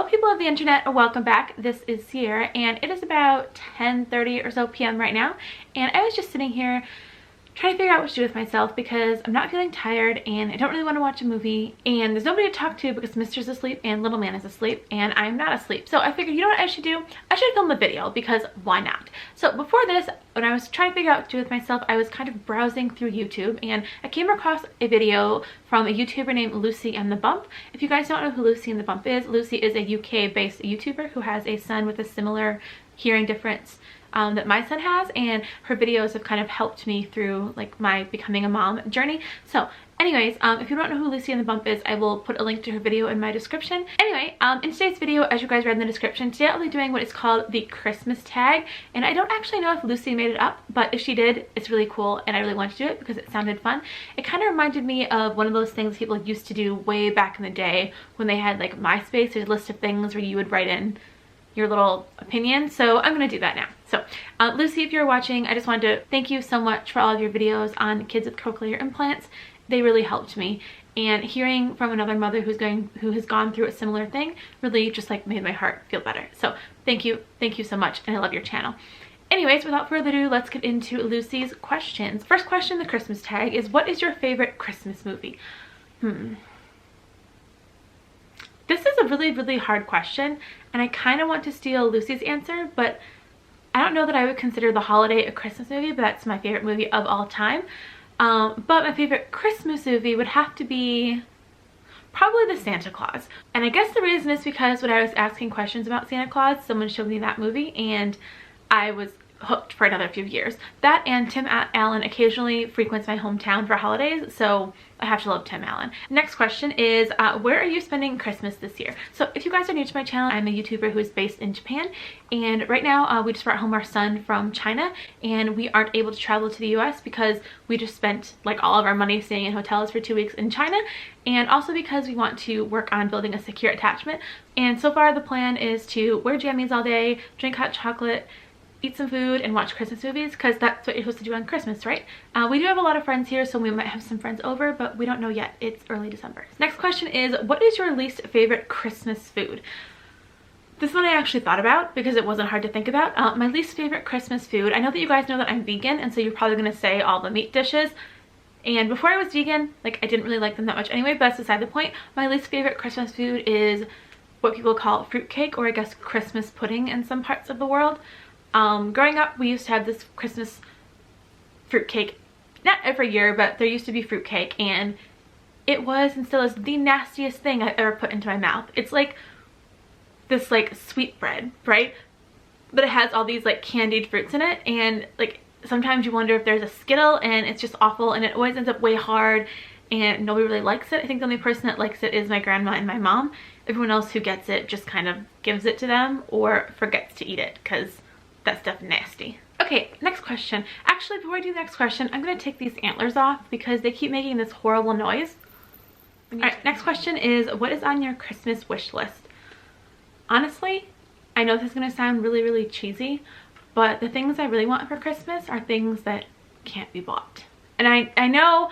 Hello people of the internet, welcome back. This is Sierra and it is about 10:30 or so p.m. right now, and I was just sitting here trying to figure out what to do with myself because I'm not feeling tired and I don't really want to watch a movie and there's nobody to talk to because Mister's asleep and little man is asleep and I'm not asleep. So I figured, you know what I should do? I should film a video because why not? So before this, when I was trying to figure out what to do with myself, I was kind of browsing through YouTube and I came across a video from a YouTuber named Lucy and the Bump. If you guys don't know who Lucy and the Bump is, Lucy is a UK based YouTuber who has a son with a similar hearing difference that my son has, and her videos have kind of helped me through like my becoming a mom journey. So anyways, if you don't know who Lucy and the Bump is, I will put a link to her video in my description. Anyway, in today's video, as you guys read in the description, today I'll be doing what is called the Christmas tag, and I don't actually know if Lucy made it up, but if she did, it's really cool and I really wanted to do it because it sounded fun. It kind of reminded me of one of those things people used to do way back in the day when they had like MySpace. There's a list of things where you would write in your little opinion, so I'm gonna do that now. So Lucy, if you're watching, I just wanted to thank you so much for all of your videos on kids with cochlear implants. They really helped me, and hearing from another mother who has gone through a similar thing really just like made my heart feel better. So thank you so much, and I love your channel. Anyways, without further ado, let's get into Lucy's questions. First question, the Christmas tag, is what is your favorite Christmas movie? This is a really hard question, and I kind of want to steal Lucy's answer, but I don't know that I would consider The Holiday a Christmas movie, but that's my favorite movie of all time. But my favorite Christmas movie would have to be probably The Santa Claus. And I guess the reason is because when I was asking questions about Santa Claus, someone showed me that movie and I was hooked for another few years. That and Tim Allen occasionally frequents my hometown for holidays, so I have to love Tim Allen. Next question is, where are you spending Christmas this year? So if you guys are new to my channel, I'm a YouTuber who is based in Japan, and right now we just brought home our son from China, and we aren't able to travel to the US because we just spent like all of our money staying in hotels for 2 weeks in China, and also because we want to work on building a secure attachment. And so far the plan is to wear jammies all day, drink hot chocolate, eat some food, and watch Christmas movies, because that's what you're supposed to do on Christmas, right? We do have a lot of friends here, so we might have some friends over, but we don't know yet. It's early December. Next question is, what is your least favorite Christmas food? This one I actually thought about because it wasn't hard to think about. My least favorite Christmas food, I know that you guys know that I'm vegan, and so you're probably gonna say all the meat dishes. And before I was vegan, like I didn't really like them that much anyway, but that's beside the point. My least favorite Christmas food is what people call fruitcake, or I guess Christmas pudding in some parts of the world. Growing up, we used to have this Christmas fruitcake, not every year, but there used to be fruitcake, and it was and still is the nastiest thing I've ever put into my mouth. It's like this like sweet bread, right? But it has all these like candied fruits in it, and like sometimes you wonder if there's a Skittle, and it's just awful, and it always ends up way hard and nobody really likes it. I think the only person that likes it is my grandma and my mom. Everyone else who gets it just kind of gives it to them or forgets to eat it because that stuff nasty. Okay, next question. Actually, before I do the next question, I'm gonna take these antlers off because they keep making this horrible noise. All right, next question is, what is on your Christmas wish list? Honestly, I know this is gonna sound really cheesy, but the things I really want for Christmas are things that can't be bought. And I know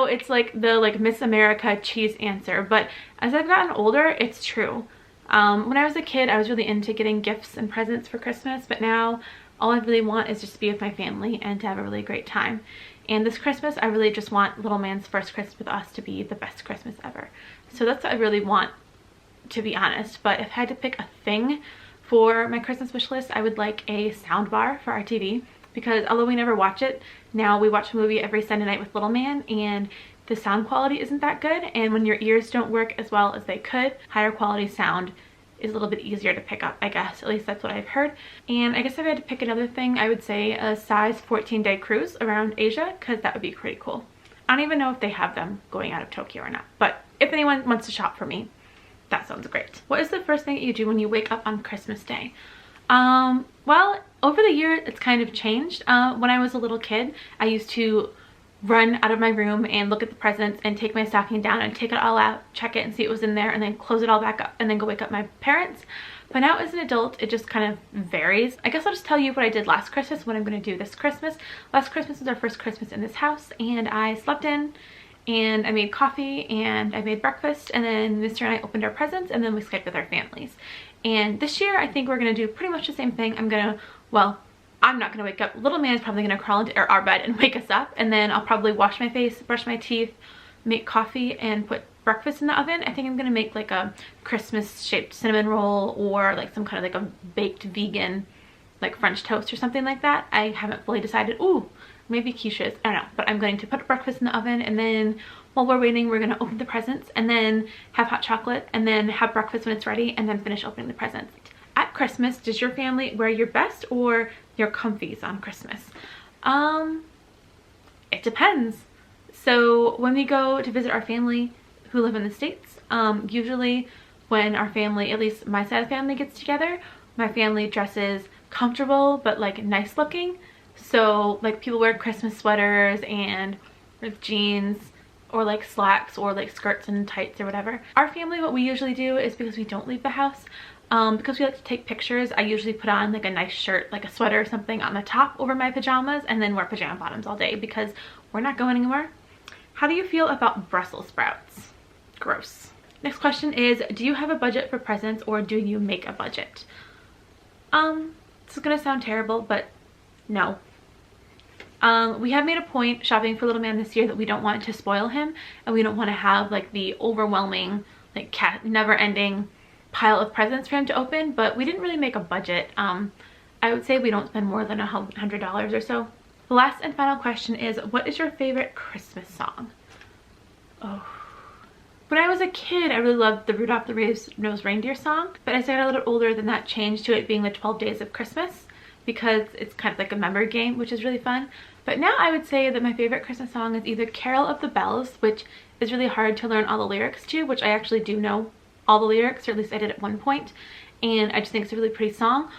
it's like the Miss America cheese answer, but as I've gotten older, it's true. When I was a kid, I was really into getting gifts and presents for Christmas, but now all I really want is just to be with my family and to have a really great time. And this Christmas, I really just want little man's first Christmas with us to be the best Christmas ever. So that's what I really want, to be honest. But if I had to pick a thing for my Christmas wish list, I would like a sound bar for our TV, because although we never watch it, now we watch a movie every Sunday night with little man, and the sound quality isn't that good, and when your ears don't work as well as they could, higher quality sound is a little bit easier to pick up, I guess. At least that's what I've heard. And I guess if I had to pick another thing, I would say a size 14-day cruise around Asia, because that would be pretty cool. I don't even know if they have them going out of Tokyo or not, but if anyone wants to shop for me, that sounds great. What is the first thing that you do when you wake up on Christmas Day? Well, over the years, it's kind of changed. When I was a little kid, I used to run out of my room and look at the presents and take my stocking down and take it all out, check it and see it was in there, and then close it all back up and then go wake up my parents. But now as an adult, it just kind of varies. I guess I'll just tell you what I did last Christmas, what I'm going to do this Christmas. Last Christmas was our first Christmas in this house, and I slept in and I made coffee and I made breakfast, and then Mr. and I opened our presents, and then we Skyped with our families. And this year I think we're gonna do pretty much the same thing. I'm not gonna wake up. Little man is probably gonna crawl into our bed and wake us up, and then I'll probably wash my face, brush my teeth, make coffee, and put breakfast in the oven. I think I'm gonna make like a Christmas shaped cinnamon roll, or like some kind of like a baked vegan like French toast or something like that. I haven't fully decided. Ooh, maybe quiches, I don't know. But I'm going to put breakfast in the oven, and then while we're waiting, we're gonna open the presents, and then have hot chocolate, and then have breakfast when it's ready, and then finish opening the presents. At Christmas, does your family wear your best or your comfies on Christmas? It depends. So when we go to visit our family who live in the States, usually when our family, at least my side of the family, gets together, my family dresses comfortable but like nice looking. So like people wear Christmas sweaters and with jeans, or like slacks, or like skirts and tights or whatever. Our family, what we usually do is, because we don't leave the house, because we like to take pictures, I usually put on like a nice shirt, like a sweater or something on the top over my pajamas, and then wear pajama bottoms all day because we're not going anywhere. How do you feel about Brussels sprouts? Gross. Next question is, do you have a budget for presents, or do you make a budget? This is gonna sound terrible, but no. We have made a point shopping for little man this year that we don't want to spoil him, and we don't want to have like the overwhelming, like never-ending pile of presents for him to open, but we didn't really make a budget. I would say we don't spend more than $100 or so. The last and final question is, what is your favorite Christmas song? Oh. When I was a kid, I really loved the Rudolph the Red-Nosed Reindeer song, but as I got a little older, then that changed to it being the 12 Days of Christmas, because it's kind of like a memory game, which is really fun. But now I would say that my favorite Christmas song is either Carol of the Bells, which is really hard to learn all the lyrics to, which I actually do know all the lyrics, or at least I did at one point, and I just think it's a really pretty song.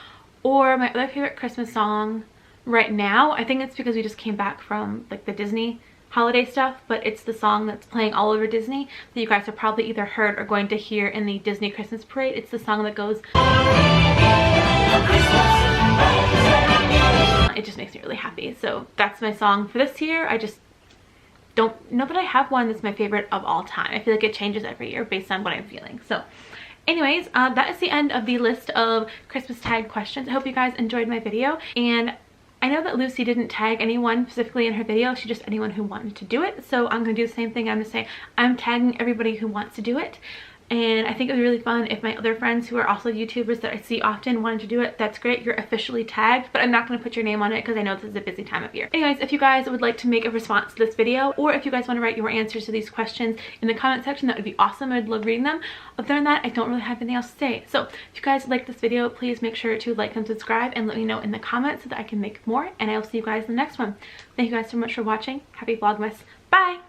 Or my other favorite Christmas song right now, I think it's because we just came back from like the Disney holiday stuff, but it's the song that's playing all over Disney that you guys have probably either heard or going to hear in the Disney Christmas parade. It's the song that goes, it just makes me really happy. So that's my song for this year. I just don't know that I have one that's my favorite of all time. I feel like it changes every year based on what I'm feeling. So anyways, that is the end of the list of Christmas tag questions. I hope you guys enjoyed my video, and I know that Lucy didn't tag anyone specifically in her video. She just anyone who wanted to do it. So I'm gonna do the same thing. I'm gonna say I'm tagging everybody who wants to do it. And I think it would be really fun if my other friends who are also YouTubers that I see often wanted to do it. That's great, you're officially tagged, but I'm not going to put your name on it because I know this is a busy time of year. Anyways, if you guys would like to make a response to this video, or if you guys want to write your answers to these questions in the comment section, that would be awesome. I'd love reading them. Other than that, I don't really have anything else to say. So if you guys like this video, please make sure to like and subscribe, and let me know in the comments so that I can make more, and I'll see you guys in the next one. Thank you guys so much for watching. Happy Vlogmas. Bye!